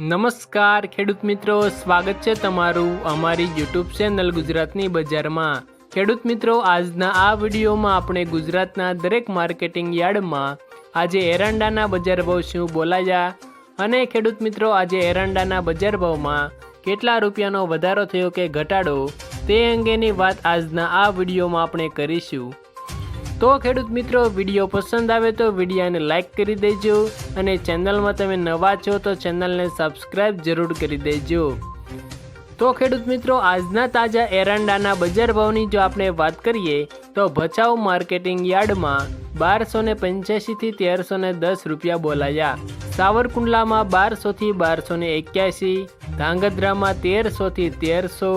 નમસ્કાર ખેડૂત મિત્રો, સ્વાગત છે તમારું અમારી યુટ્યુબ ચેનલ ગુજરાતની બજારમાં। ખેડૂત મિત્રો, આજના આ વિડીયોમાં આપણે ગુજરાતના દરેક માર્કેટિંગ યાર્ડમાં આજે એરંડાના બજાર ભાવ શું બોલાયા અને ખેડૂત મિત્રો આજે એરંડાના બજાર ભાવમાં કેટલા રૂપિયાનો વધારો થયો કે ઘટાડો તે અંગેની વાત આજના આ વિડીયોમાં આપણે કરીશું। તો ખેડૂત મિત્રો, વિડીયો પસંદ આવે તો વિડીયોને લાઇક કરી દેજો અને ચેનલમાં તમે નવા છો તો ચેનલને સબસ્ક્રાઇબ જરૂર કરી દેજો। તો ખેડૂત મિત્રો, આજના તાજા એરંડાના બજાર ભાવની જો આપણે વાત કરીએ તો ભચાઉ માર્કેટિંગ યાર્ડમાં 1285 થી 1310 રૂપિયા બોલાયા। સાવરકુંડલામાં 1200 થી 1281, ધાંગધ્રામાં 1300 થી 1300,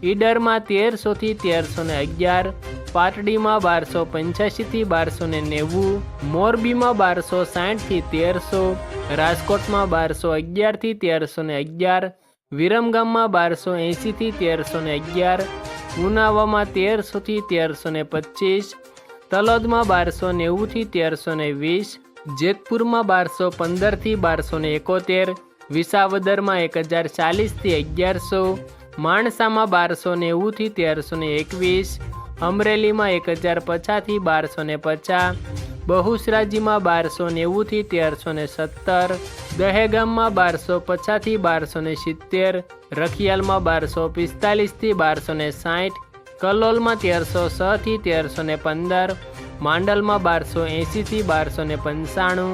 ઈડરમાં 1300 થી 1311, પાટડીમાં 1285 થી 1290, મોરબીમાં 1260 થી 1300, રાજકોટમાં 1211 થી 1311, વિરમગામમાં 1280 થી 1311, ઉનાવામાં 1300 થી 1325, તલોદમાં 1290 થી 1320, જેતપુરમાં 1215 થી 1271, વિસાવદરમાં 1040 થી 1100, માણસામાં 1290 થી 1321, અમરેલીમાં 1050 થી 1250, બહુસરાજીમાં 1290 થી 1317, દહેગામમાં 1250 થી 1270, રખિયાલમાં 1245 થી 1260, કલોલમાં 1306 થી 1315, માંડલમાં 1280 થી 1295,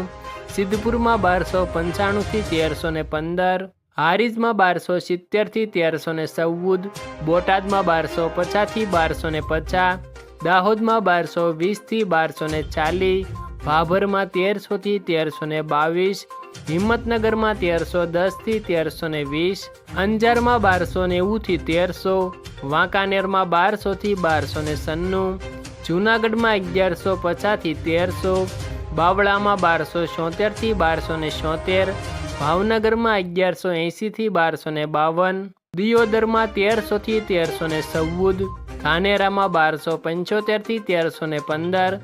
સિદ્ધપુરમાં 1295 થી 1315, હારીજમાં 1270 થી 1314, બોટાદમાં 1250 થી 1250, દાહોદમાં 1220 થી 1240, ભાભરમાં 1300 થી 1322, હિંમતનગરમાં 1310 થી 1320, અંજારમાં 1290 થી 1300, વાંકાનેરમાં 1200 થી 1299, જૂનાગઢમાં 1150 થી 1300, બાવળામાં 1276 થી 1276, ભાવનગરમાં 1180 થી 1252, દિયોદરમાં 1300 થી 1314, ધાનેરામાં 1275 થી 1315,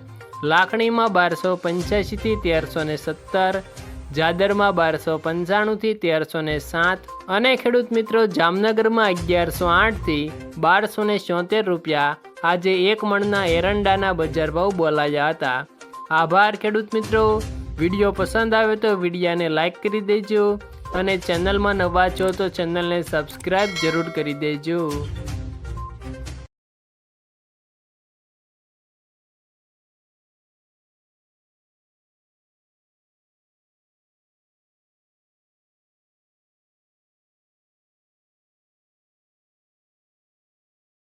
લાખણીમાં 1285 થી 1317, જાદરમાં 1295 થી 1307 અને ખેડૂત મિત્રો જામનગરમાં 1108 થી 1276 રૂપિયા આજે એક મણના એરંડાના બજાર ભાવ બોલાયા હતા। આભાર ખેડૂત મિત્રો। વિડીયો પસંદ આવે તો વિડીયોને લાઇક કરી દેજો અને ચેનલમાં નવા છો તો ચેનલને સબસ્ક્રાઇબ જરૂર કરી દેજો।